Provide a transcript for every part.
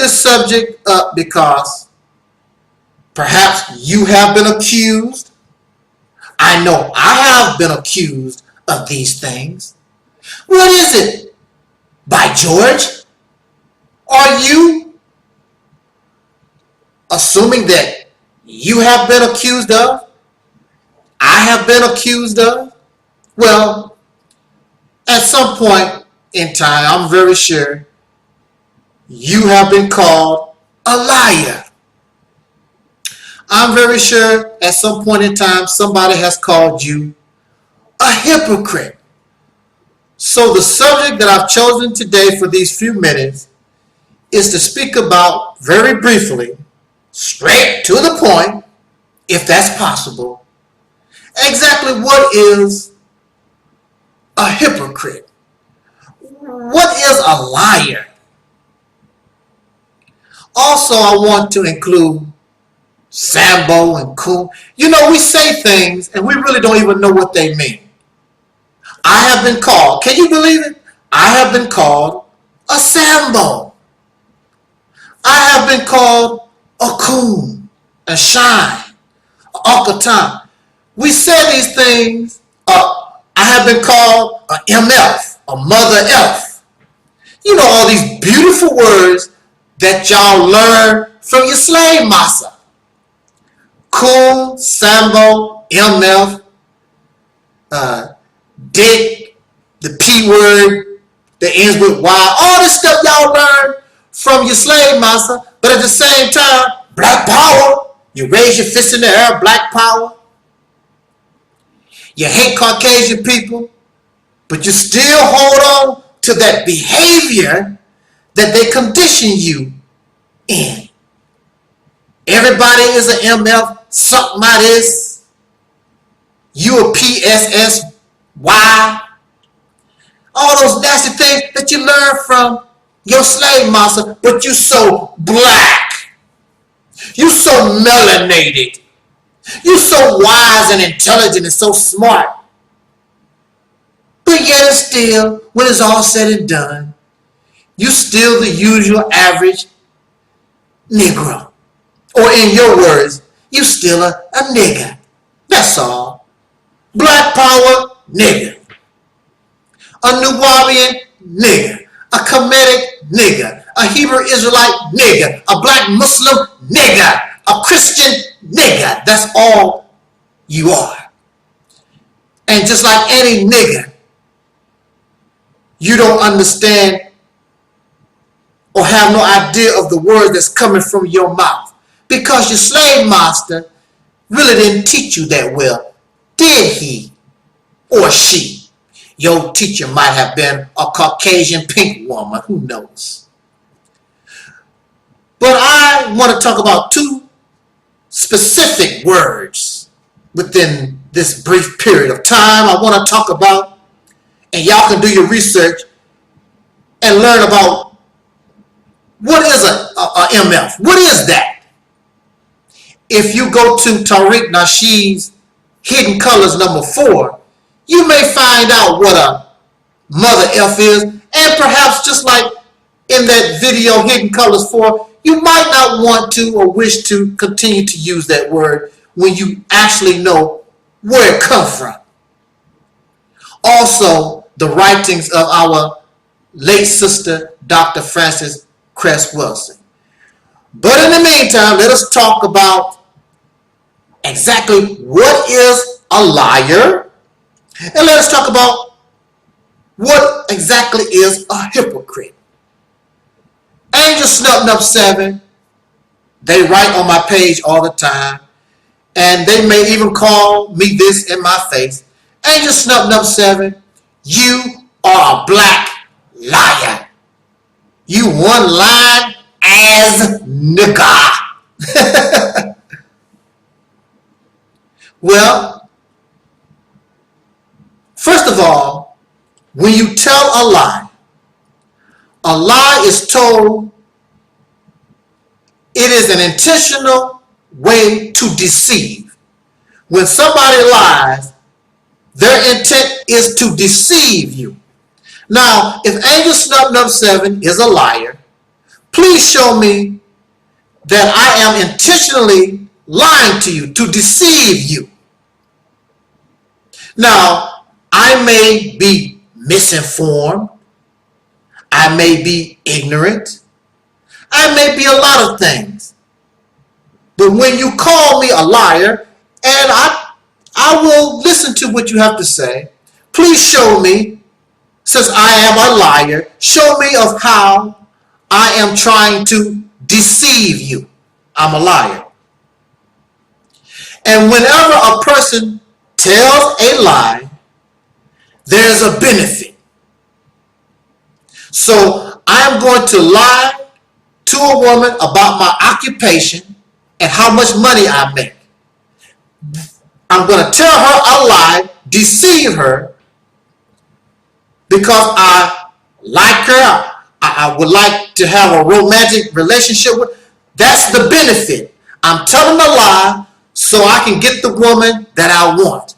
this subject up because perhaps you have been accused. I know I have been accused of these things. What is it? By George? Are you assuming that you have been accused of? I have been accused of? Well, at some point in time, I'm very sure you have been called a liar. I'm very sure at some point in time somebody has called you a hypocrite. So the subject that I've chosen today for these few minutes is to speak about, very briefly, straight to the point, if that's possible, exactly what is a hypocrite. What is a liar? Also, I want to include Sambo and Coon. You know, we say things and we really don't even know what they mean. I have been called, can you believe it? I have been called a Sambo. I have been called a Coon, a Shine, Uncle Tom. We say these things. I have been called a MF, a Mother F. You know, all these beautiful words that y'all learn from your slave master. Coon, Sambo, MF, Dick, the P word that ends with Y. All this stuff y'all learn from your slave master, but at the same time, black power. You raise your fist in the air, black power. You hate Caucasian people, but you still hold on to that behavior that they condition you in. Everybody is an MF, suck my this. You a PSSY. All those nasty things that you learn from your slave master, but you so black. You so melanated. You so wise and intelligent and so smart. But yet and still, when it's all said and done, you still the usual average Negro. Or in your words, you still a nigger. That's all. Black power, nigger. A Nubian nigger. A Kemetic nigger. A Hebrew Israelite nigger. A black Muslim nigger. A Christian nigger. That's all you are. And just like any nigger, you don't understand or have no idea of the word that's coming from your mouth. Because your slave master really didn't teach you that well, did he or she? Your teacher might have been a Caucasian pink woman, who knows? But I want to talk about two specific words within this brief period of time. I want to talk about, and y'all can do your research and learn about what is a MF. What is that? If you go to Taalik Nasheed's Hidden Colors #4, you may find out what a Mother F is, and perhaps just like in that video Hidden Colors 4, you might not want to or wish to continue to use that word when you actually know where it comes from. Also, the writings of our late sister, Dr. Frances Cress Wilson. But in the meantime, let us talk about exactly what is a liar, and let us talk about what exactly is a hypocrite. Angel Snub 7, they write on my page all the time, and they may even call me this in my face. Angel Snub 7, you are a black liar. You one line as nigga. Well, first of all, when you tell a lie is told, it is an intentional way to deceive. When somebody lies, their intent is to deceive you. Now, if Angel Snub 7 is a liar, please show me that I am intentionally lying to you, to deceive you. Now, I may be misinformed. I may be ignorant. I may be a lot of things. But when you call me a liar, and I will listen to what you have to say, please show me, since I am a liar, show me of how I am trying to deceive you. I'm a liar. And whenever a person tells a lie, there's a benefit. So I'm going to lie to a woman about my occupation and how much money I make. I'm going to tell her a lie, deceive her, because I like her, I would like to have a romantic relationship with her. That's the benefit. I'm telling a lie so I can get the woman that I want.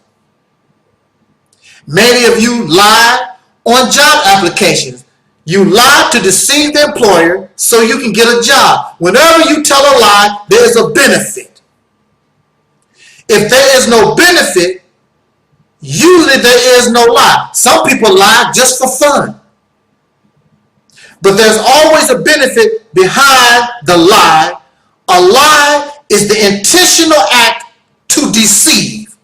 Many of you lie on job applications. You lie to deceive the employer so you can get a job. Whenever you tell a lie, there is a benefit. If there is no benefit, usually there is no lie. Some people lie just for fun. But there's always a benefit behind the lie. A lie is the intentional act to deceive.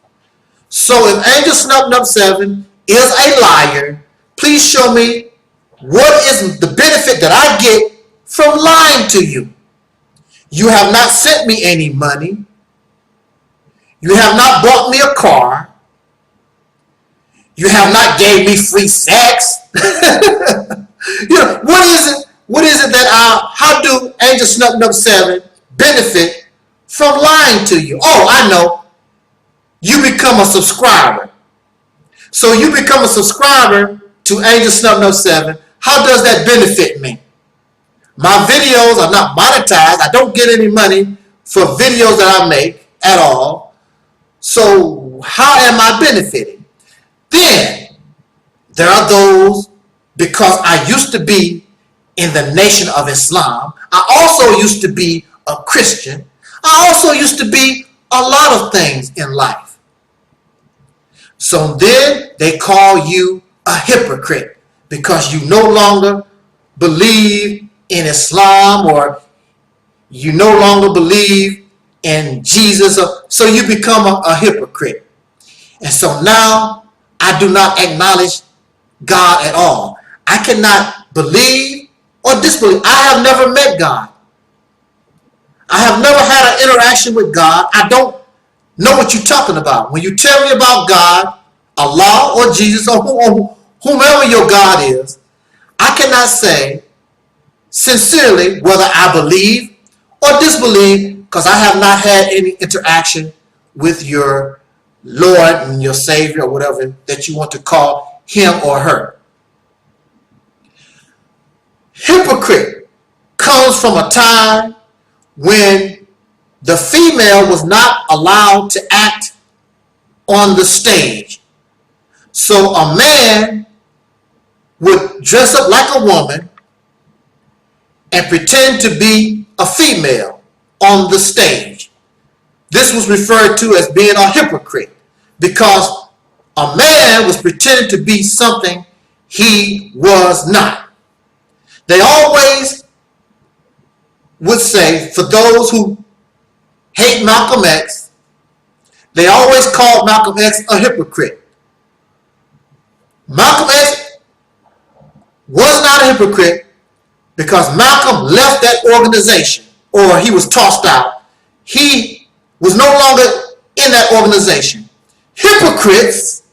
So if Angel Snub 7 is a liar, please show me what is the benefit that I get from lying to you. You have not sent me any money. You have not bought me a car. You have not gave me free sex. What is it that how do Angel Snub 7 benefit from lying to you? Oh, I know. You become a subscriber. So you become a subscriber to Angel Snub 7. How does that benefit me? My videos are not monetized. I don't get any money for videos that I make at all. So how am I benefiting? Then there are those, because I used to be in the Nation of Islam. I also used to be a Christian. I also used to be a lot of things in life. So then they call you a hypocrite because you no longer believe in Islam, or you no longer believe in Jesus. So you become a hypocrite. And so now I do not acknowledge God at all. I cannot believe or disbelieve. I have never met God. I have never had an interaction with God. I don't know what you're talking about. When you tell me about God, Allah or Jesus or whomever your God is, I cannot say sincerely whether I believe or disbelieve, because I have not had any interaction with your Lord and your Savior, or whatever that you want to call him or her. Hypocrite comes from a time when the female was not allowed to act on the stage. So a man would dress up like a woman and pretend to be a female on the stage. This was referred to as being a hypocrite, because a man was pretending to be something he was not. They always would say, for those who hate Malcolm X, they always called Malcolm X a hypocrite. Malcolm X was not a hypocrite because Malcolm left that organization, or he was tossed out. He was no longer in that organization. Hypocrites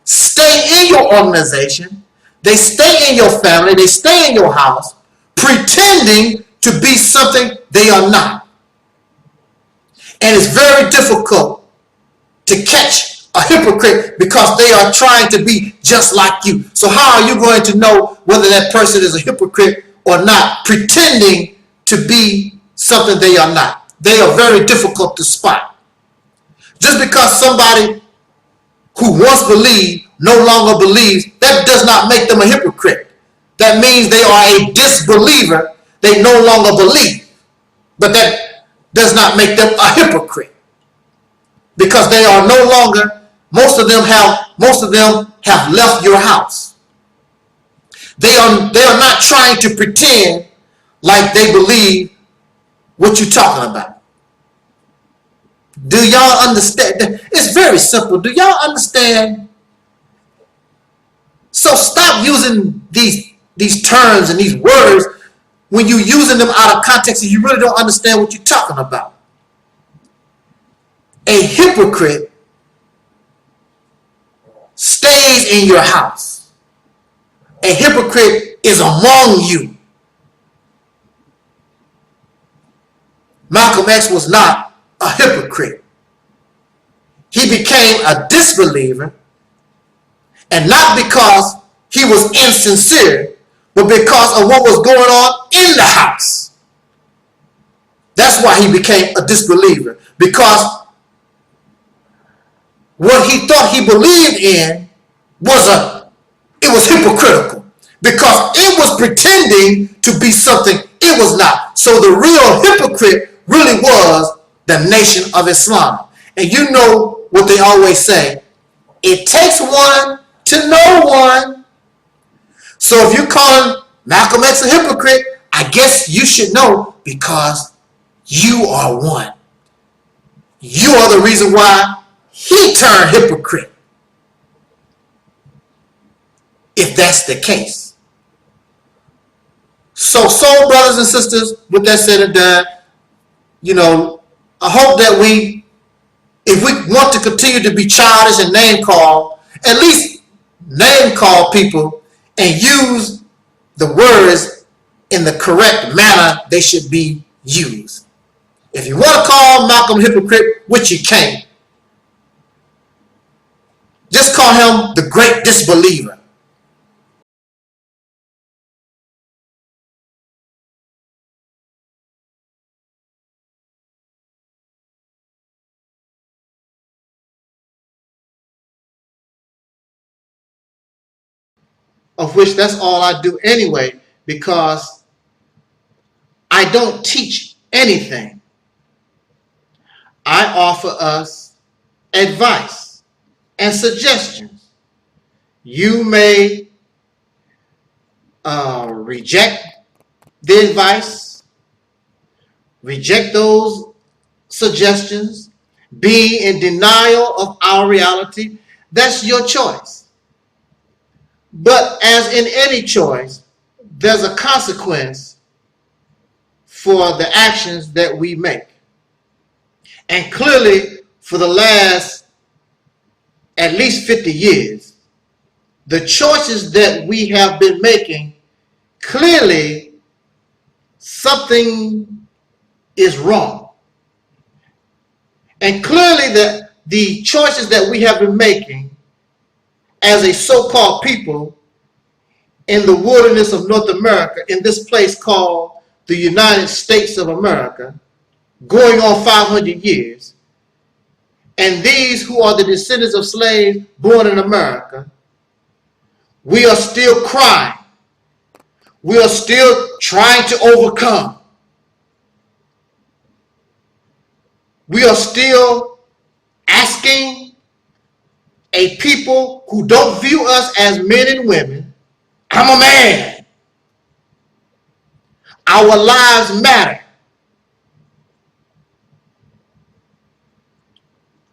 stay in your organization, they stay in your family, they stay in your house, pretending to be something they are not. And it's very difficult to catch a hypocrite because they are trying to be just like you. So how are you going to know whether that person is a hypocrite or not, pretending to be something they are not? They are very difficult to spot. Just because somebody who once believed no longer believes, that does not make them a hypocrite. That means they are a disbeliever they no longer believe. But that does not make them a hypocrite, because they are no longer, most of them have left your house. They are not trying to pretend like they believe what you're talking about. Do y'all understand? It's very simple. Do y'all understand? So stop using these terms and these words when you're using them out of context and you really don't understand what you're talking about. A hypocrite stays in your house. A hypocrite is among you. Malcolm X was not a hypocrite. He became a disbeliever, and not because he was insincere, but because of what was going on in the house. That's why he became a disbeliever, because what he thought he believed in was hypocritical, because it was pretending to be something it was not. So the real hypocrite really was the Nation of Islam. And you know what they always say, it takes one to know one. So if you're calling Malcolm X a hypocrite, I guess you should know, because you are one. You are the reason why he turned hypocrite, if that's the case. So, soul brothers and sisters, with that said and done, I hope that if we want to continue to be childish and name call, at least name call people and use the words in the correct manner they should be used. If you want to call Malcolm a hypocrite, which you can't, just call him the great disbeliever. Of which that's all I do anyway, because I don't teach anything. I offer us advice and suggestions. You may reject the advice, reject those suggestions, be in denial of our reality. That's your choice. But as in any choice, there's a consequence for the actions that we make. And clearly, for the last at least 50 years, the choices that we have been making, clearly something is wrong. And clearly the choices that we have been making as a so-called people in the wilderness of North America, in this place called the United States of America, going on 500 years, and these who are the descendants of slaves born in America, we are still crying. We are still trying to overcome. We are still asking a people who don't view us as men and women, I'm a man. Our lives matter.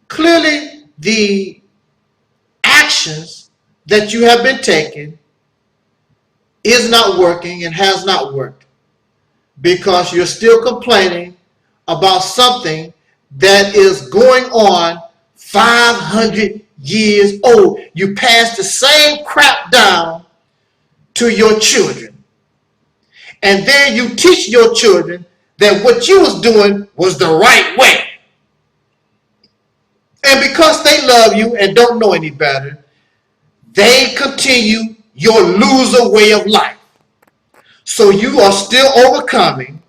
Clearly, the actions that you have been taking is not working and has not worked, because you're still complaining about something that is going on 500 years old. You pass the same crap down to your children, and then you teach your children that what you was doing was the right way. And because they love you and don't know any better, they continue your loser way of life. So you are still overcoming.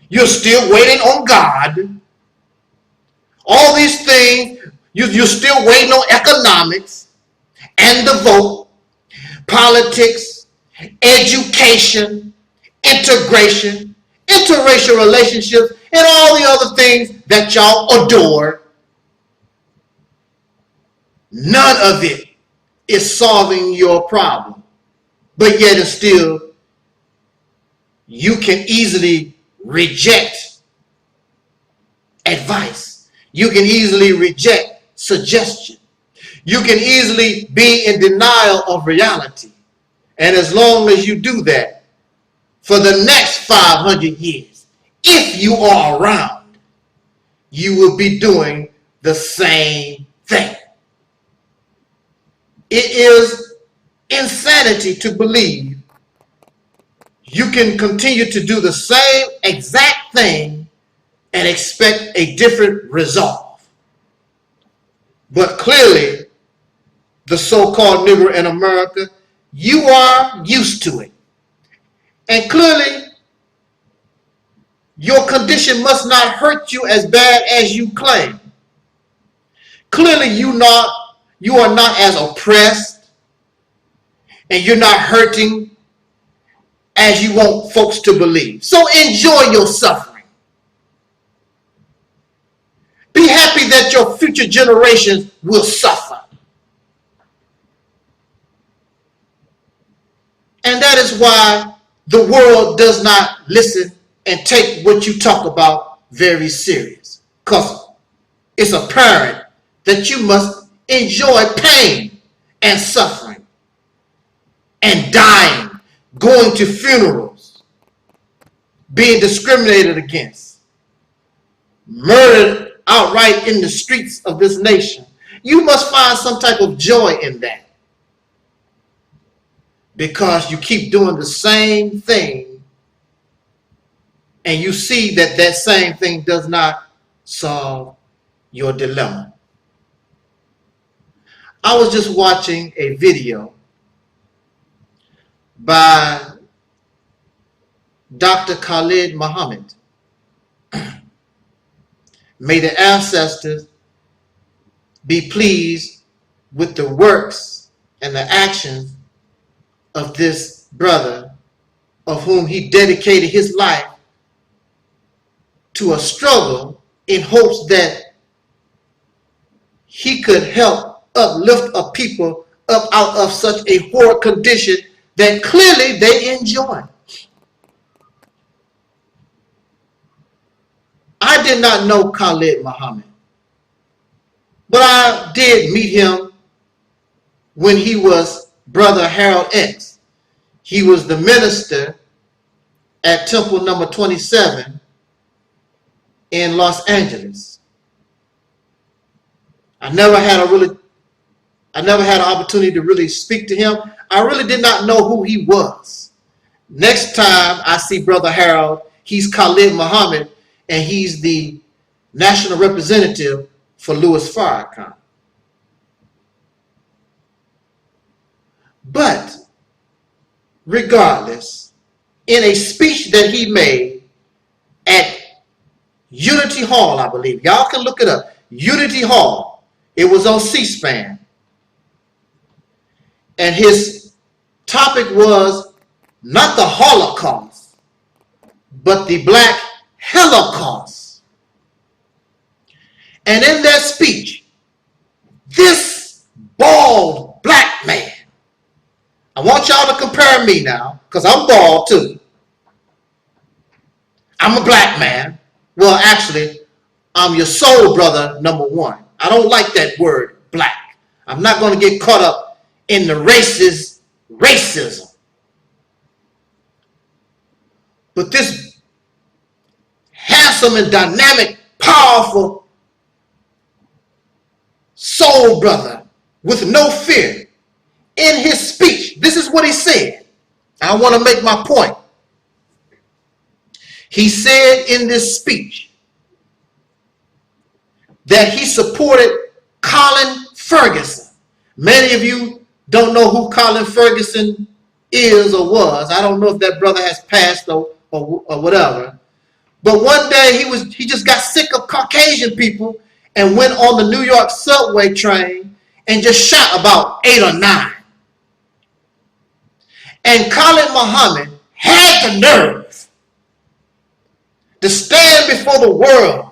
You're still waiting on God. All these things, you're still waiting on economics and the vote, politics, education, integration, interracial relationships, and all the other things that y'all adore, none of it is solving your problem. But yet and still, you can easily reject advice. You can easily reject suggestion. You can easily be in denial of reality. And as long as you do that, for the next 500 years, if you are around, you will be doing the same thing. It is insanity to believe you can continue to do the same exact thing and expect a different result. But clearly, the so-called Negro in America, you are used to it. And clearly, your condition must not hurt you as bad as you claim. Clearly, you are not as oppressed, and you're not hurting as you want folks to believe. So enjoy your suffering. Be happy that your future generations will suffer. And that is why the world does not listen and take what you talk about very serious. Because it's apparent that you must enjoy pain and suffering and dying, going to funerals, being discriminated against, murdered outright in the streets of this nation. You must find some type of joy in that, because you keep doing the same thing and you see that that same thing does not solve your dilemma. I was just watching a video by Dr. Khalid Muhammad. May the ancestors be pleased with the works and the actions of this brother, of whom he dedicated his life to a struggle in hopes that he could help uplift a people up out of such a horrid condition that clearly they enjoy. I did not know Khalid Muhammad, but I did meet him when he was Brother Harold X. He was the minister at Temple number 27 in Los Angeles. I never had an opportunity to really speak to him. I really did not know who he was. Next time I see Brother Harold, he's Khalid Muhammad, and he's the national representative for Louis Farrakhan. But regardless, in a speech that he made at Unity Hall, I believe, y'all can look it up, Unity Hall, it was on C-SPAN, and his topic was not the Holocaust, but the Black Holocaust. And in that speech, this bald black man, I want y'all to compare me now, because I'm bald too. I'm a black man. Well, actually, I'm your soul brother, number one. I don't like that word, black. I'm not going to get caught up in the racist racism. But this handsome and dynamic, powerful soul brother with no fear, in his speech, this is what he said. I want to make my point. He said in this speech that he supported Colin Ferguson. Many of you don't know who Colin Ferguson is or was. I don't know if that brother has passed or whatever. But one day he just got sick of Caucasian people and went on the New York subway train and just shot about 8 or 9. And Khalid Muhammad had the nerve to stand before the world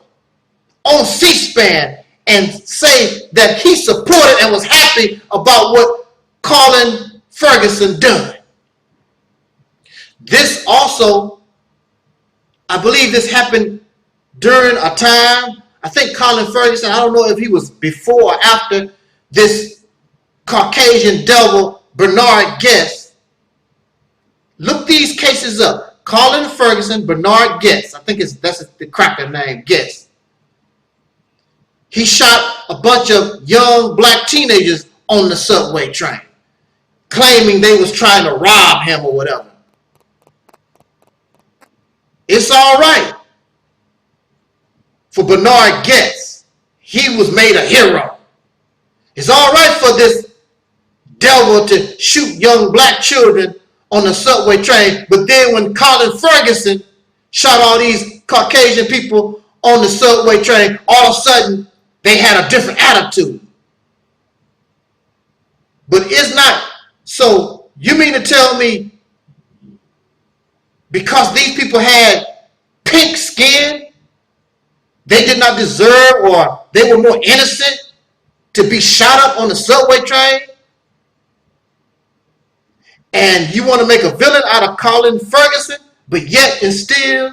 on C-SPAN and say that he supported and was happy about what Colin Ferguson done. This also, I believe this happened during a time, I think Colin Ferguson, I don't know if he was before or after this Caucasian devil, Bernard Guest. Look these cases up. Colin Ferguson, Bernard Guest. I think that's the cracker name, Guest. He shot a bunch of young black teenagers on the subway train, claiming they was trying to rob him or whatever. It's all right for Bernard Guest. He was made a hero. It's all right for this devil to shoot young black children on the subway train, but then when Colin Ferguson shot all these Caucasian people on the subway train, all of a sudden they had a different attitude. But it's not. So you mean to tell me because these people had pink skin, they did not deserve, or they were more innocent to be shot up on the subway train? And you want to make a villain out of Colin Ferguson, but yet and still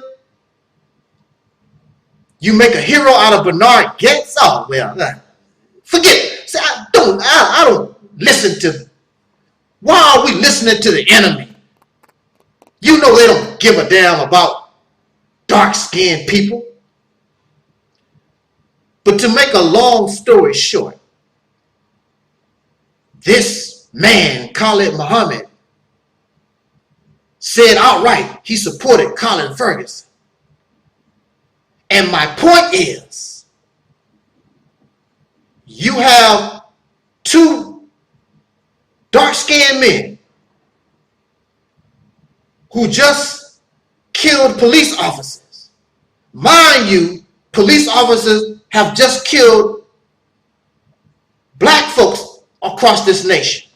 you make a hero out of Bernard Guest? Oh, well, forget it. See, I don't listen to. Why are we listening to the enemy? You know they don't give a damn about dark-skinned people. But to make a long story short, this man, Khalid Muhammad, said outright he supported Colin Ferguson. And my point is, you have two dark-skinned men who just killed police officers. Mind you, police officers have just killed black folks across this nation.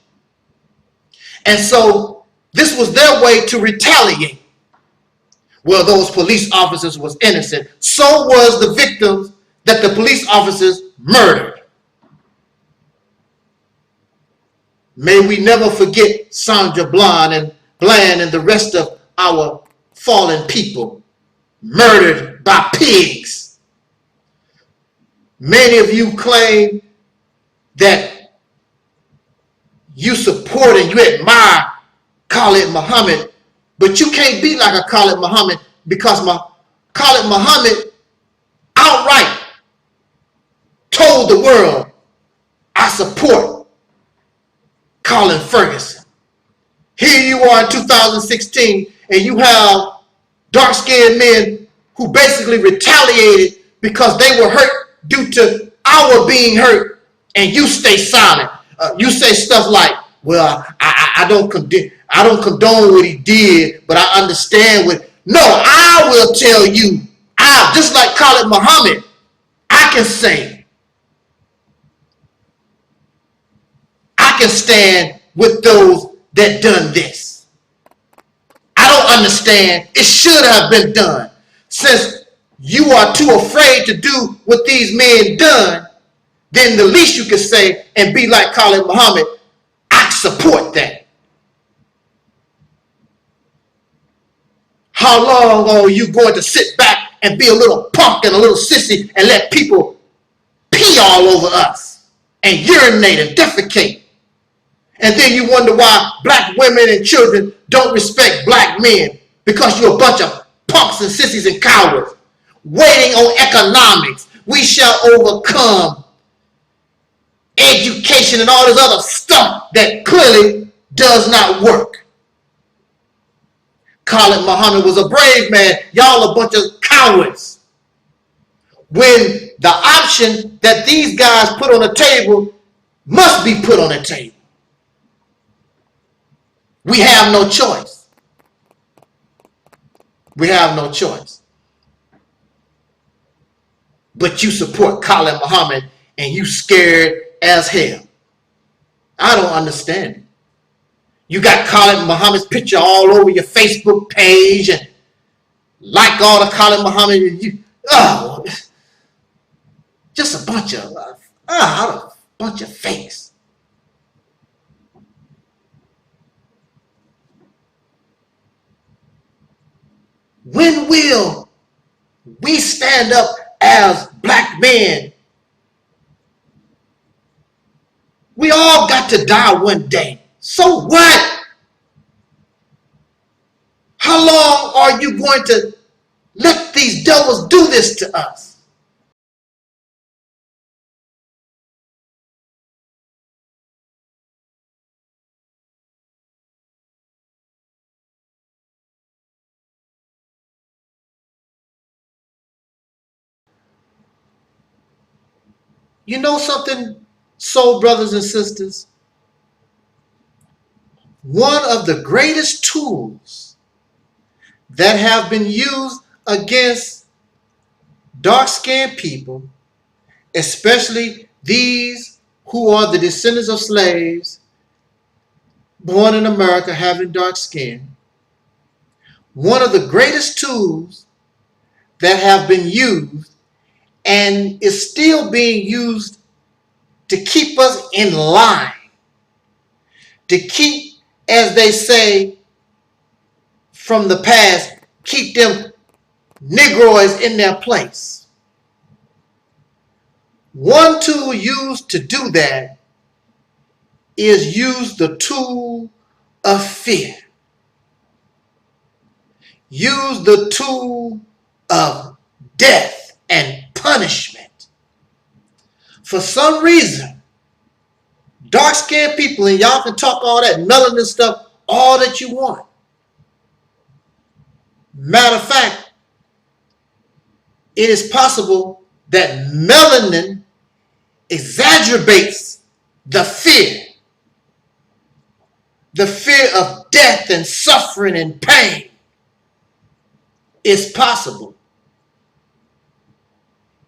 And so this was their way to retaliate. Well, those police officers was innocent. So was the victims that the police officers murdered. May we never forget Sandra Bland and the rest of our fallen people murdered by pigs. Many of you claim that you support and you admire Khalid Muhammad, but you can't be like a Khalid Muhammad because Khalid Muhammad outright told the world, I support Colin Ferguson. Here you are in 2016 and you have dark-skinned men who basically retaliated because they were hurt due to our being hurt, and you stay silent. You say stuff like, well, I don't condone what he did, but I understand what. No, I will tell you, just like Khalid Muhammad, I can say, I can stand with those that done this. I don't understand. It should have been done. Since you are too afraid to do what these men done, then the least you can say and be like Khalid Muhammad, I support that. How long are you going to sit back and be a little punk and a little sissy and let people pee all over us and urinate and defecate? And then you wonder why black women and children don't respect black men, because you're a bunch of punks and sissies and cowards waiting on economics. We shall overcome education and all this other stuff that clearly does not work. Khalid Muhammad was a brave man. Y'all a bunch of cowards. When the option that these guys put on the table must be put on the table. We have no choice. We have no choice. But you support Khalid Muhammad and you scared as hell. I don't understand it. You got Khalid Muhammad's picture all over your Facebook page and like all the Khalid Muhammad. Just a bunch of fakes. When will we stand up as black men? We all got to die one day. So what? How long are you going to let these devils do this to us? You know something, soul brothers and sisters? One of the greatest tools that have been used against dark-skinned people, especially these who are the descendants of slaves born in America having dark skin, one of the greatest tools that have been used and is still being used to keep us in line, to keep, as they say from the past, keep them Negroids in their place. One tool used to do that is use the tool of fear. Use the tool of death and punishment. For some reason, dark-skinned people, and y'all can talk all that melanin stuff all that you want. Matter of fact, it is possible that melanin exacerbates the fear of death and suffering and pain. It's possible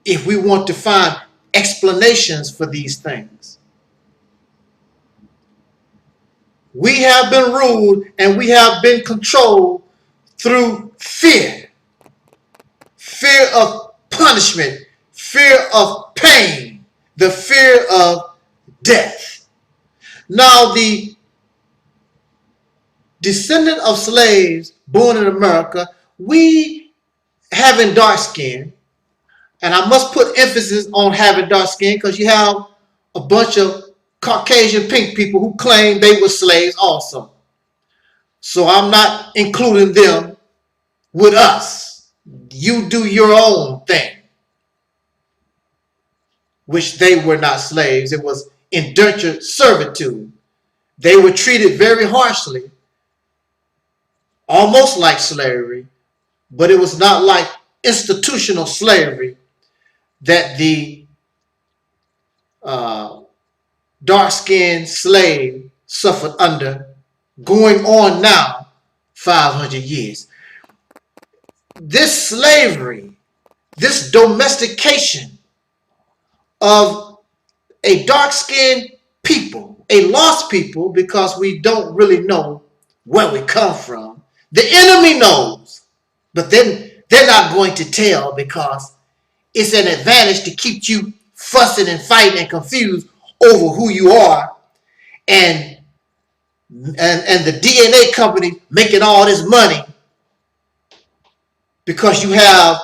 if we want to find explanations for these things. We have been ruled and we have been controlled through fear. Fear of punishment, fear of pain, the fear of death. Now, the descendant of slaves born in America, we having dark skin, and I must put emphasis on having dark skin because you have a bunch of Caucasian pink people who claim they were slaves also. So I'm not including them with us. You do your own thing. Which they were not slaves. It was indentured servitude. They were treated very harshly, almost like slavery, but it was not like institutional slavery that the dark-skinned slave suffered under, going on now 500 years. This slavery, this domestication of a dark-skinned people, a lost people, because we don't really know where we come from. The enemy knows, but then they're not going to tell because it's an advantage to keep you fussing and fighting and confused over who you are, and the DNA company making all this money because you have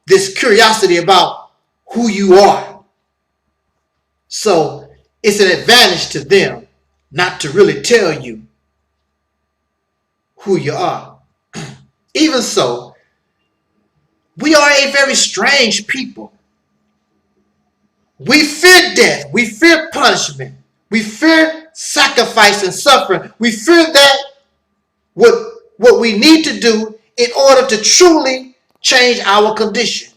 this curiosity about who you are. So it's an advantage to them not to really tell you who you are. Even so, we are a very strange people. We fear death. We fear punishment. We fear sacrifice and suffering. We fear that what we need to do in order to truly change our condition.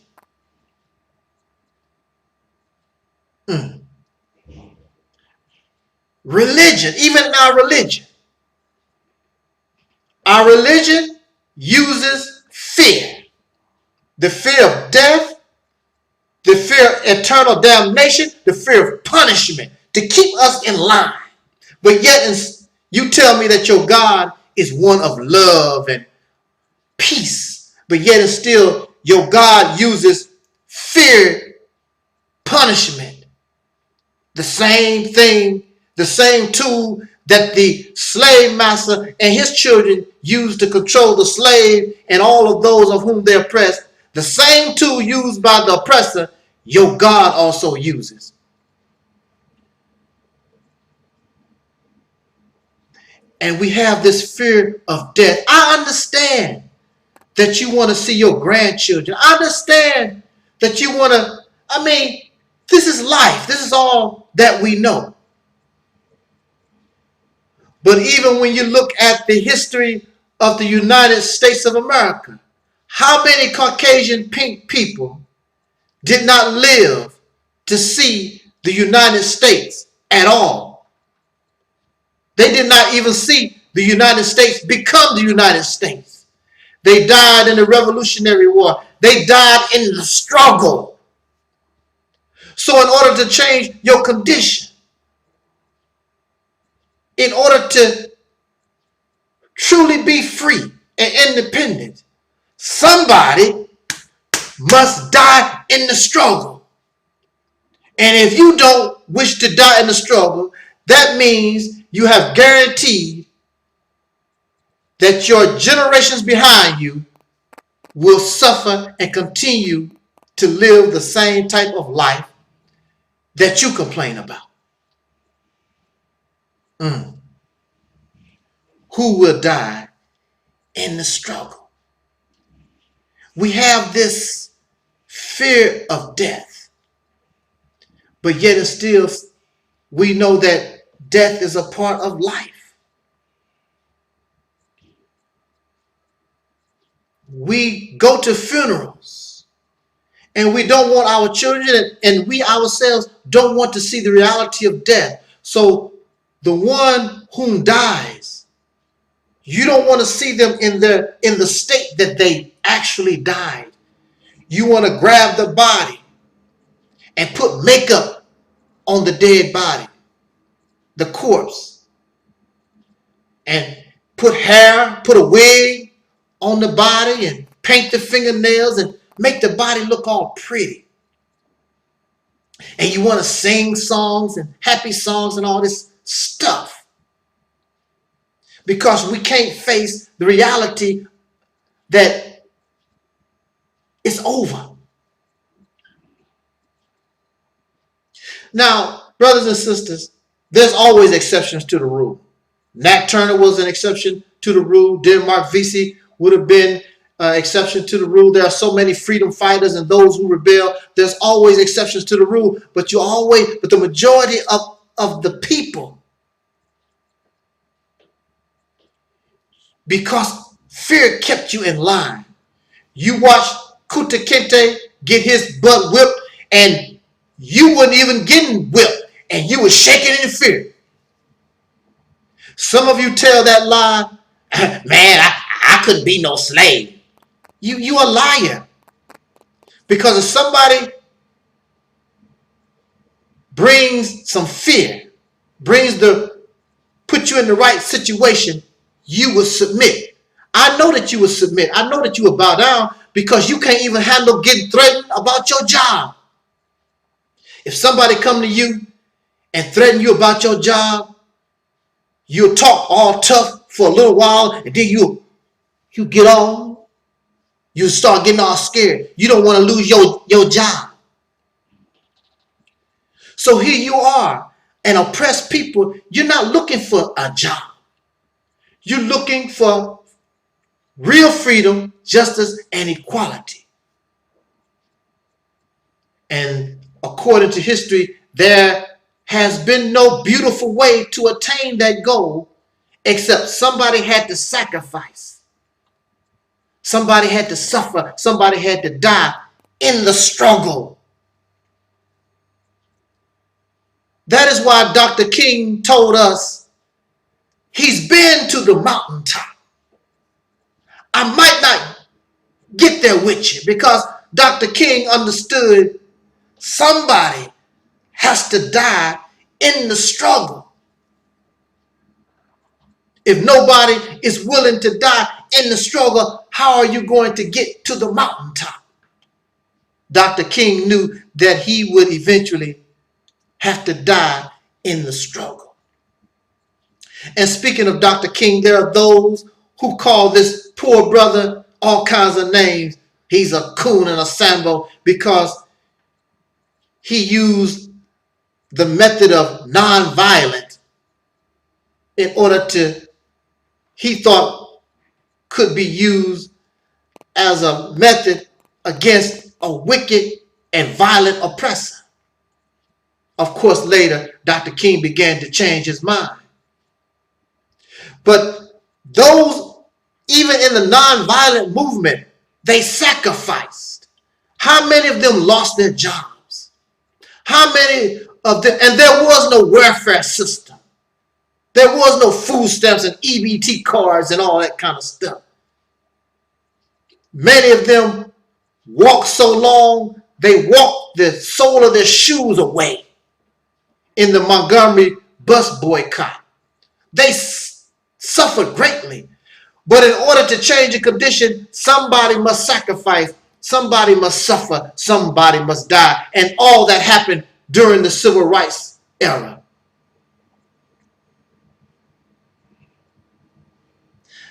Religion, even in our religion uses fear. The fear of death, the fear of eternal damnation, the fear of punishment to keep us in line. But yet You tell me that your God is one of love and peace, but yet and still your God uses fear, punishment. The same thing, the same tool that the slave master and his children used to control the slave and all of those of whom they oppressed, the same tool used by the oppressor, your God also uses. And we have this fear of death. I understand that you want to see your grandchildren. I understand that you want to, this is life. This is all that we know. But even when you look at the history of the United States of America, how many Caucasian pink people did not live to see the United States at all? They did not even see the United States become the United States. They died in the Revolutionary War. They died in the struggle. So in order to change your condition, in order to truly be free and independent, somebody must die in the struggle. And if you don't wish to die in the struggle, that means you have guaranteed that your generations behind you will suffer and continue to live the same type of life that you complain about. Who will die in the struggle? We have this fear of death, but yet and still we know that death is a part of life. We go to funerals and we don't want our children and we ourselves don't want to see the reality of death. So the one whom dies, you don't want to see them in the state that they actually died. You want to grab the body and put makeup on the dead body, the corpse, and put hair, put a wig on the body and paint the fingernails and make the body look all pretty. And you want to sing songs and happy songs and all this stuff because we can't face the reality that it's over. Now, brothers and sisters, there's always exceptions to the rule. Nat Turner was an exception to the rule. Denmark Vesey would have been an exception to the rule. There are so many freedom fighters and those who rebel. There's always exceptions to the rule, but the majority of the people, because fear kept you in line. You watched Kuta Kinte get his butt whipped, and you weren't even getting whipped, and you were shaking in fear. Some of you tell that lie, man, I couldn't be no slave. You a liar. Because if somebody brings some fear, put you in the right situation, you will submit. I know that you will submit. I know that you will bow down because you can't even handle getting threatened about your job. If somebody come to you and threaten you about your job, you'll talk all tough for a little while, and then you get on. You start getting all scared. You don't want to lose your job. So here you are, an oppressed people. You're not looking for a job. You're looking for real freedom, justice, and equality. And according to history, there has been no beautiful way to attain that goal except somebody had to sacrifice. Somebody had to suffer. Somebody had to die in the struggle. That is why Dr. King told us he's been to the mountaintop. I might not get there with you because Dr. King understood somebody has to die in the struggle. If nobody is willing to die in the struggle, how are you going to get to the mountaintop? Dr. King knew that he would eventually have to die in the struggle. And speaking of Dr. King, there are those who call this poor brother all kinds of names. He's a coon and a Sambo because he used the method of nonviolence in order to, he thought, could be used as a method against a wicked and violent oppressor. Of course, later, Dr. King began to change his mind. But those, even in the nonviolent movement, they sacrificed. How many of them lost their jobs? How many of them, and there was no welfare system. There was no food stamps and EBT cards and all that kind of stuff. Many of them walked so long, they walked the sole of their shoes away in the Montgomery bus boycott. They suffered greatly. But in order to change a condition, somebody must sacrifice, somebody must suffer, somebody must die. And all that happened during the civil rights era.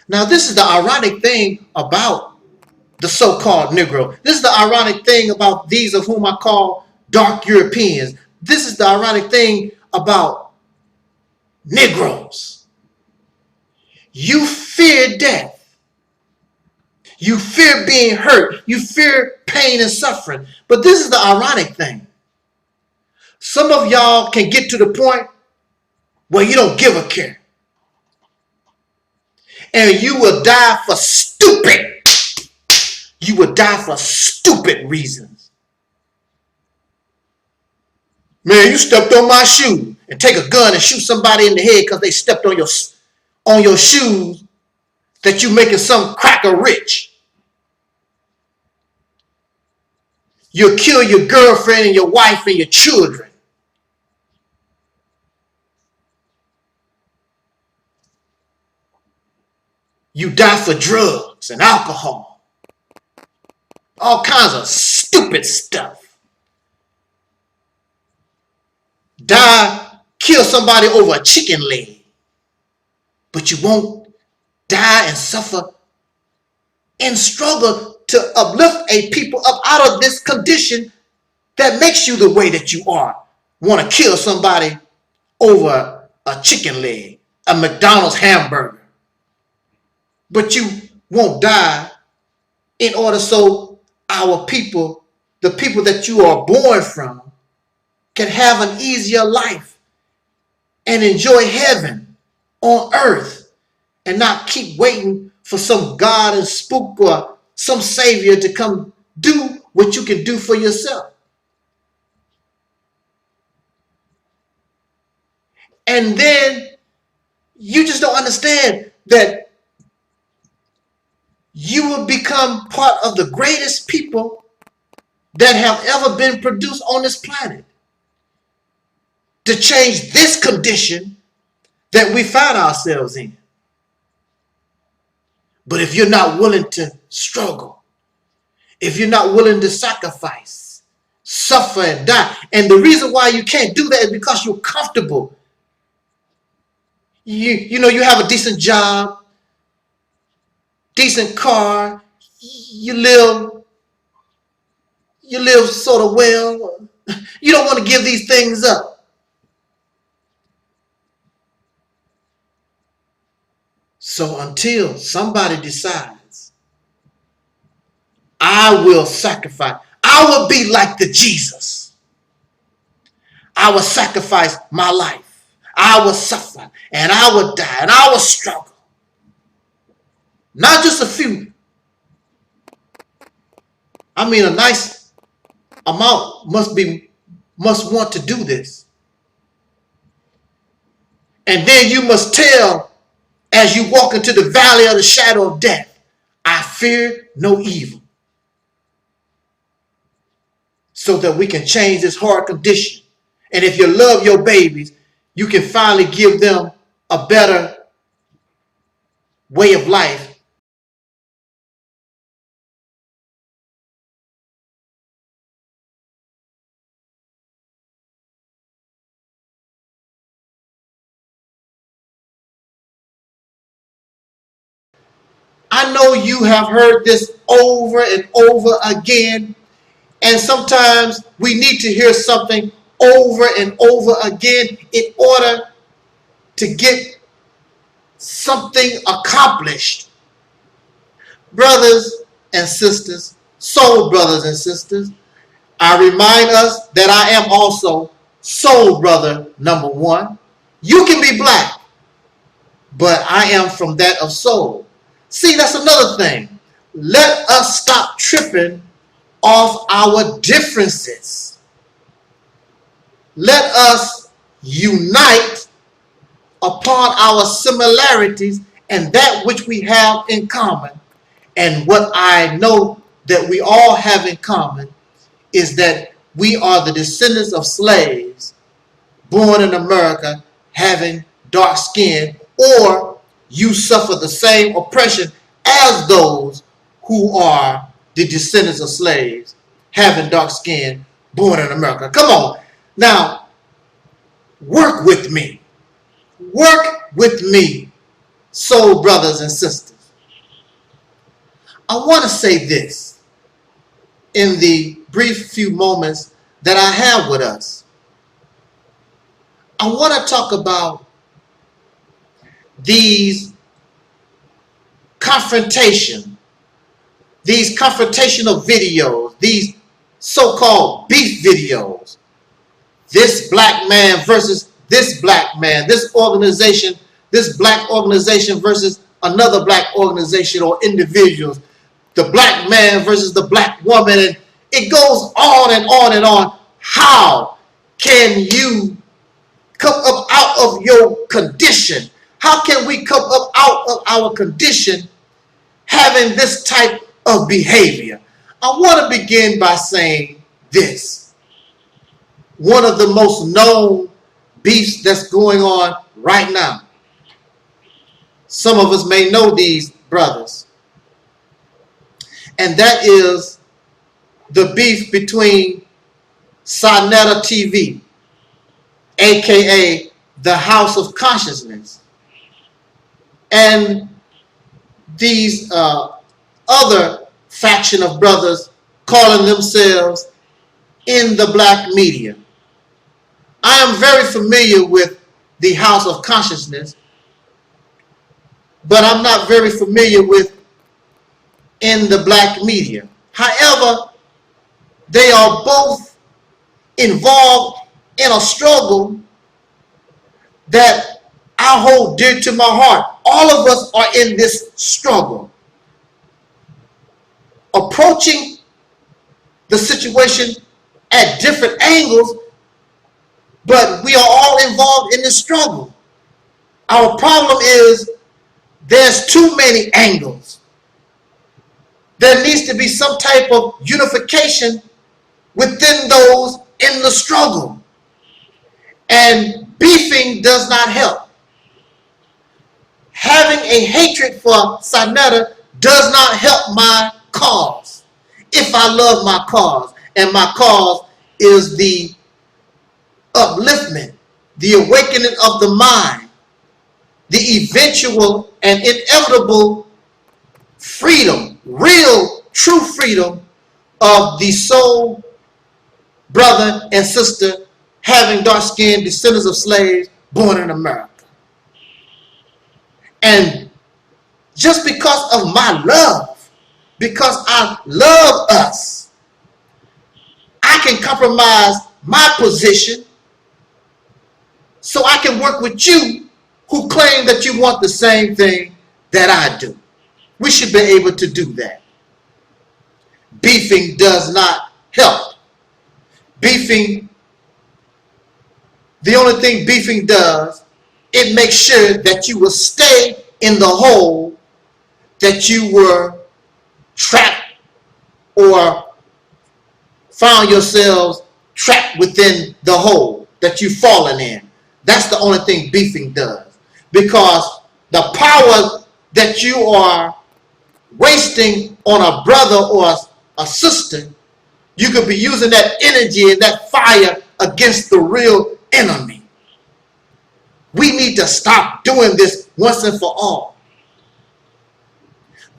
Now, this is the ironic thing about the so-called Negro. This is the ironic thing about these of whom I call dark Europeans. This is the ironic thing about Negroes. You fear death. You fear being hurt. You fear pain and suffering. But this is the ironic thing. Some of y'all can get to the point where you don't give a care. And you will die for stupid. You will die for stupid reasons. Man, you stepped on my shoe, and take a gun and shoot somebody in the head because they stepped on your shoes that you making some cracker rich. You'll kill your girlfriend and your wife and your children. You die for drugs and alcohol. All kinds of stupid stuff. Kill somebody over a chicken leg. But you won't die and suffer and struggle to uplift a people up out of this condition that makes you the way that you are. Want to kill somebody over a chicken leg, a McDonald's hamburger. But you won't die in order so our people, the people that you are born from, can have an easier life and enjoy heaven on earth and not keep waiting for some God and spook or some savior to come do what you can do for yourself. And then you just don't understand that you will become part of the greatest people that have ever been produced on this planet to change this condition that we find ourselves in. But if you're not willing to struggle, if you're not willing to sacrifice, suffer and die, and the reason why you can't do that is because you're comfortable. You know, you have a decent job, decent car, you live sort of well. You don't want to give these things up. So until somebody decides, I will sacrifice, I will be like the Jesus. I will sacrifice my life. I will suffer and I will die and I will struggle. Not just a few. I mean, a nice amount must want to do this. And then you must tell, as you walk into the valley of the shadow of death, I fear no evil. So that we can change this hard condition. And if you love your babies, you can finally give them a better way of life, I know you have heard this over and over again, and sometimes we need to hear something over and over again in order to get something accomplished. Brothers and sisters, soul brothers and sisters, I remind us that I am also soul brother number one. You can be black, but I am from that of soul. See, that's another thing. Let us stop tripping off our differences. Let us unite upon our similarities and that which we have in common. And what I know that we all have in common is that we are the descendants of slaves born in America having dark skin, or you suffer the same oppression as those who are the descendants of slaves having dark skin born in America. Come on. Now, work with me. Work with me, soul brothers and sisters. I want to say this in the brief few moments that I have with us. I want to talk about these confrontational videos, these so-called beef videos. This black man versus this black man, this organization, this black organization versus another black organization or individuals, the black man versus the black woman, and it goes on and on and on. How can you come up out of your condition? How can we come up out of our condition having this type of behavior? I want to begin by saying this. One of the most known beefs that's going on right now. Some of us may know these brothers. And that is the beef between Sonetta TV, aka the House of Consciousness, and these other faction of brothers calling themselves in the black media. I am very familiar with the House of Consciousness, but I'm not very familiar with in the black media. However, they are both involved in a struggle that I hold dear to my heart. All of us are in this struggle, approaching the situation at different angles, but we are all involved in this struggle. Our problem is there's too many angles. There needs to be some type of unification within those in the struggle. And beefing does not help. Having a hatred for Sonetta does not help my cause. If I love my cause, and my cause is the upliftment, the awakening of the mind, the eventual and inevitable freedom, real, true freedom of the soul brother and sister having dark-skinned descendants of slaves born in America. And just because of my love, because I love us, I can compromise my position so I can work with you who claim that you want the same thing that I do. We should be able to do that. Beefing does not help. Beefing, the only thing beefing does, it makes sure that you will stay in the hole that you were trapped or found yourselves trapped within the hole that you've fallen in. That's the only thing beefing does. Because the power that you are wasting on a brother or a sister, you could be using that energy and that fire against the real enemy. We need to stop doing this once and for all.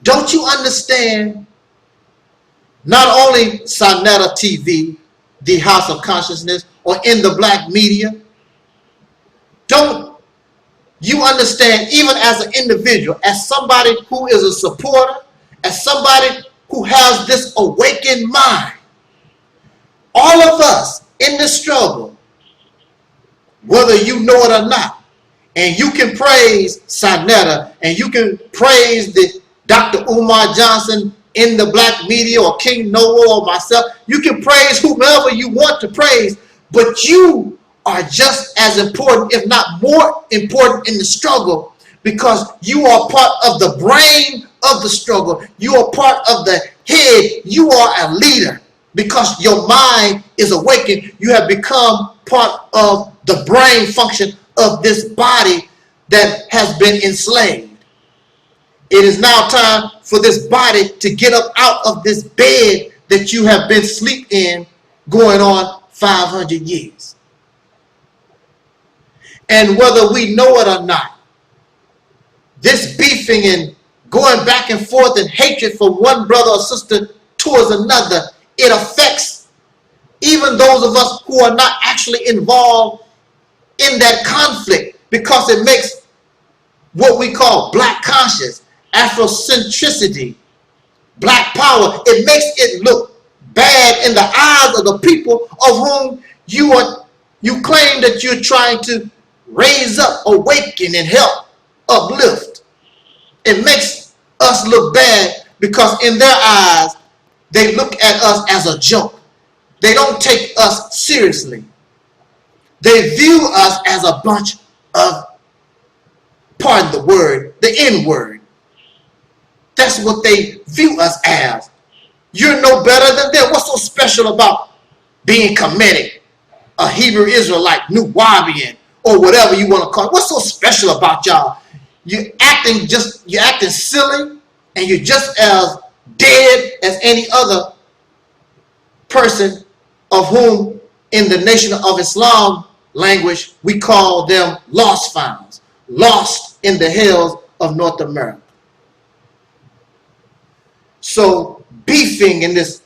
Don't you understand? Not only Sonetta TV, the House of Consciousness, or in the black media, don't you understand, even as an individual, as somebody who is a supporter, as somebody who has this awakened mind, all of us in this struggle, whether you know it or not, and you can praise Sonetta, and you can praise the Dr. Umar Johnson in the black media, or King Noah, or myself. You can praise whomever you want to praise, but you are just as important, if not more important, in the struggle, because you are part of the brain of the struggle. You are part of the head. You are a leader because your mind is awakened. You have become part of the brain function of this body that has been enslaved. It is now time for this body to get up out of this bed that you have been asleep in going on 500 years. And whether we know it or not, this beefing and going back and forth and hatred from one brother or sister towards another, it affects even those of us who are not actually involved in that conflict, because it makes what we call black conscience, Afrocentricity, black power, it makes it look bad in the eyes of the people of whom you claim that you're trying to raise up, awaken, and help uplift. It makes us look bad because in their eyes, they look at us as a joke. They don't take us seriously. They view us as a bunch of, pardon the word, the N-word. That's what they view us as. You're no better than them. What's so special about being Kemetic, a Hebrew Israelite, Nubian, or whatever you want to call it? What's so special about y'all? You're acting silly, and you're just as dead as any other person of whom in the Nation of Islam language we call them lost founds, lost in the hills of North America. So beefing and this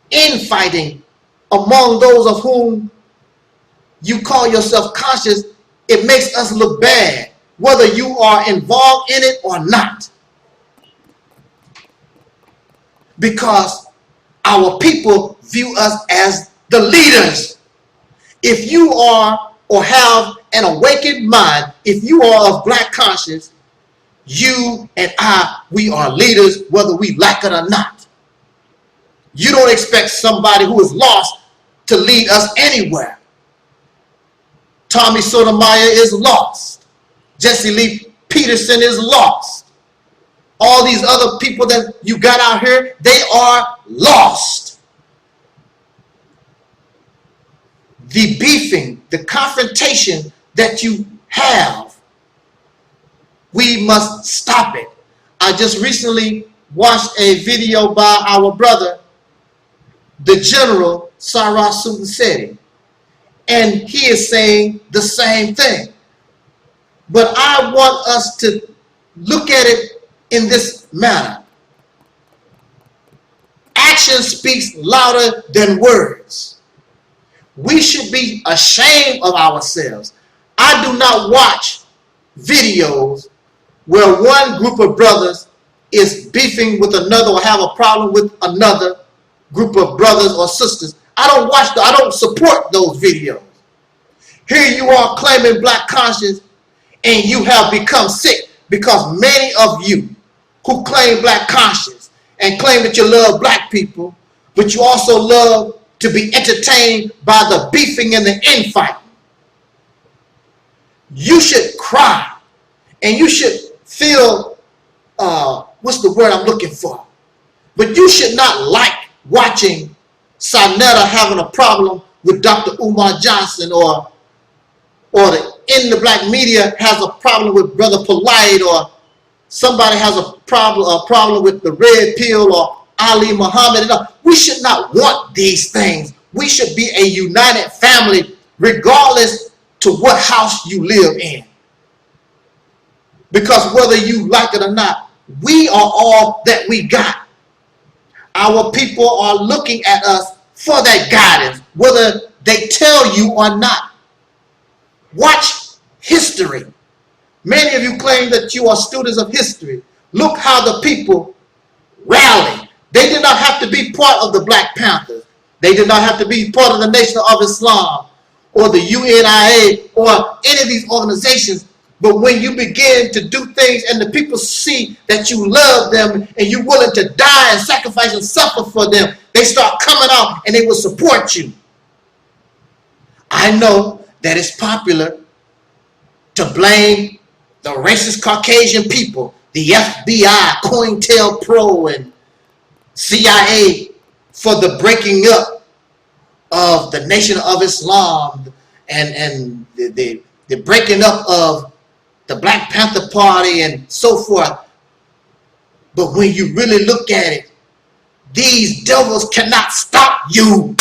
infighting among those of whom you call yourself conscious, it makes us look bad, whether you are involved in it or not. Because our people view us as the leaders. If you are or have an awakened mind, if you are of black conscience, you and we are leaders whether we like it or not. You don't expect somebody who is lost to lead us anywhere. Tommy Sotomayor is lost. Jesse Lee Peterson is lost. All these other people that you got out here, they are lost. The beefing, the confrontation that you have, we must stop it. I just recently watched a video by our brother, the General Sarah Sutasetti, and he is saying the same thing. But I want us to look at it in this manner. Action speaks louder than words. We should be ashamed of ourselves. I do not watch videos where one group of brothers is beefing with another or have a problem with another group of brothers or sisters. I don't support those videos. Here you are claiming black conscience, and you have become sick because many of you who claim black conscience and claim that you love black people, but you also love to be entertained by the beefing and the infighting. You should cry, and you should feel, what's the word I'm looking for? But you should not like watching Sonetta having a problem with Dr. Umar Johnson, or in the black media has a problem with Brother Polite, or somebody has a problem with the red pill or Ali Muhammad. We should not want these things. We should be a united family regardless to what house you live in. Because whether you like it or not, we are all that we got. Our people are looking at us for that guidance, whether they tell you or not. Watch history. Many of you claim that you are students of history. Look how the people rallied. They did not have to be part of the Black Panthers. They did not have to be part of the Nation of Islam or the UNIA or any of these organizations. But when you begin to do things and the people see that you love them and you're willing to die and sacrifice and suffer for them, they start coming out and they will support you. I know that it's popular to blame the racist Caucasian people, the FBI, COINTELPRO, and CIA for the breaking up of the Nation of Islam and the breaking up of the Black Panther Party and so forth. But when you really look at it, these devils cannot stop you.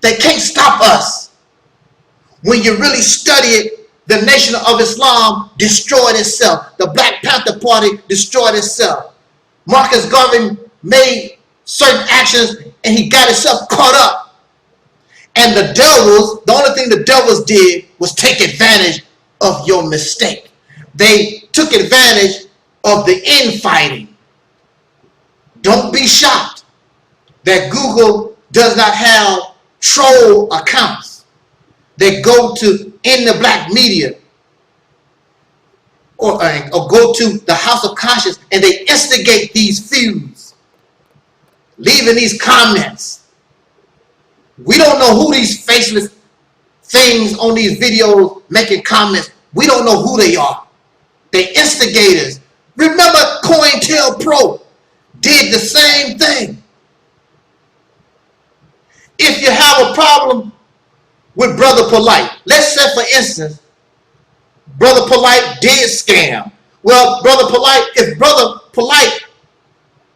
They can't stop us. When you really study it, the Nation of Islam destroyed itself. The Black Panther Party destroyed itself. Marcus Garvey made certain actions and he got himself caught up. And the devils, the only thing the devils did was take advantage of your mistake. They took advantage of the infighting. Don't be shocked that Google does not have troll accounts that go to In the Black Media or go to the House of Conscience and they instigate these feuds, leaving these comments. We don't know who these faceless things on these videos making comments. We don't know who they are. They instigators. Remember, COINTELPRO did the same thing. If you have a problem with Brother Polite, let's say for instance, Brother Polite did scam. Well, Brother Polite, if Brother Polite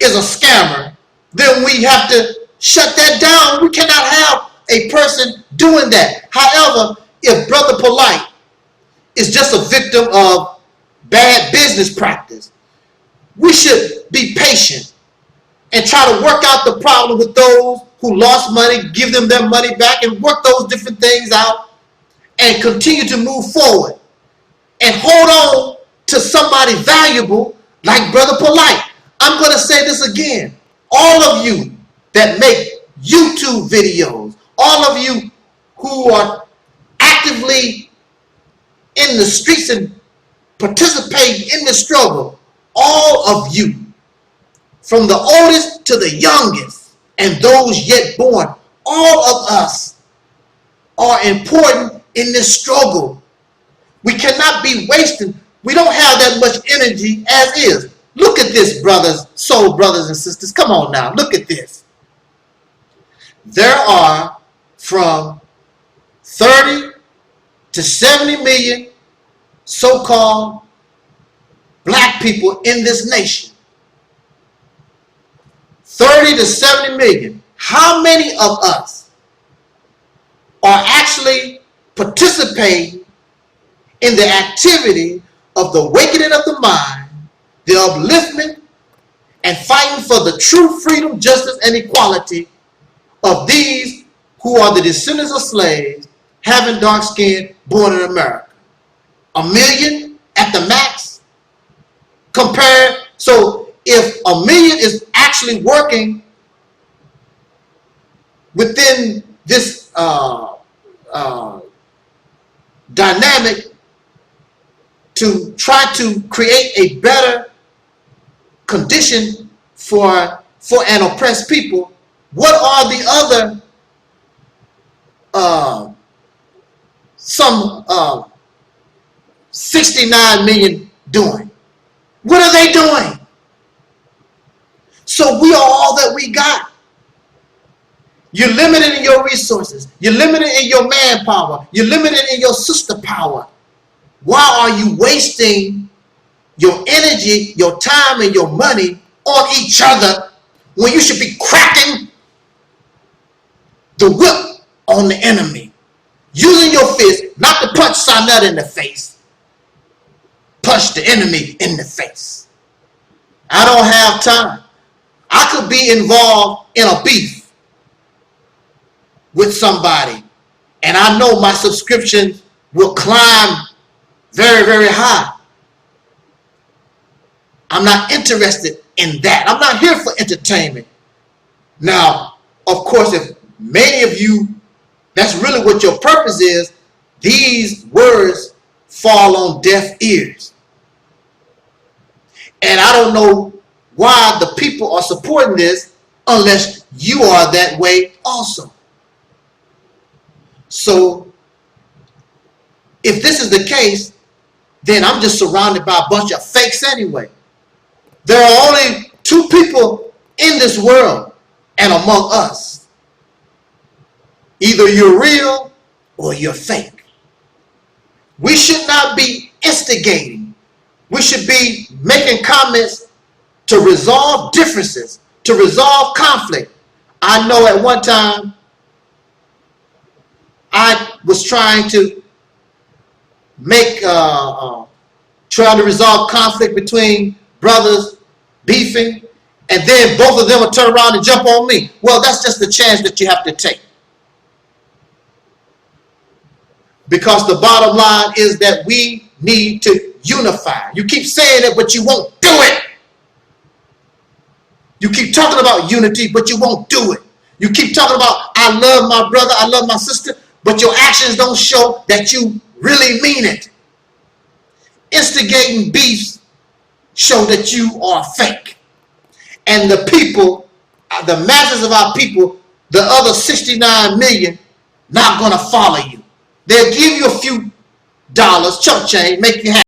is a scammer, then we have to shut that down. We cannot have a person doing that. However, if Brother Polite is just a victim of bad business practice, we should be patient and try to work out the problem with those who lost money, give them their money back, and work those different things out and continue to move forward and hold on to somebody valuable like Brother Polite. I'm going to say this again. All of you that make YouTube videos, all of you who are actively in the streets and participating in the struggle, all of you, from the oldest to the youngest and those yet born, all of us are important in this struggle. We cannot be wasting. We don't have that much energy as is. Look at this, brothers, soul brothers and sisters. Come on now, look at this. There are from 30 to 70 million so-called black people in this nation. 30 to 70 million. How many of us are actually participating in the activity of the awakening of the mind, the upliftment, and fighting for the true freedom, justice, and equality of these who are the descendants of slaves, having dark skin, born in America? 1 million at the max? Compared, so if 1 million is actually working within this dynamic to try to create a better condition for an oppressed people, what are the other some 69 million doing? What are they doing? So we are all that we got. You're limited in your resources. You're limited in your manpower. You're limited in your sister power. Why are you wasting your energy, your time, and your money on each other when you should be cracking the whip on the enemy? Using your fist, not to punch Sinetta in the face, punch the enemy in the face. I don't have time. I could be involved in a beef with somebody, and I know my subscription will climb very, very high. I'm not interested in that. I'm not here for entertainment. Now, of course, if many of you, that's really what your purpose is, these words fall on deaf ears. And I don't know why the people are supporting this unless you are that way also. So, if this is the case, then I'm just surrounded by a bunch of fakes anyway. There are only two people in this world and among us. Either you're real or you're fake. We should not be instigating. We should be making comments to resolve differences, to resolve conflict. I know at one time I was trying to trying to resolve conflict between brothers beefing, and then both of them will turn around and jump on me. Well, that's just the chance that you have to take. Because the bottom line is that we need to unify. You keep saying it, but you won't do it. You keep talking about unity, but you won't do it. You keep talking about, I love my brother, I love my sister, but your actions don't show that you really mean it. Instigating beefs show that you are fake. And the people, the masses of our people, the other 69 million, not going to follow you. They'll give you a few dollars, chump change, make you happy.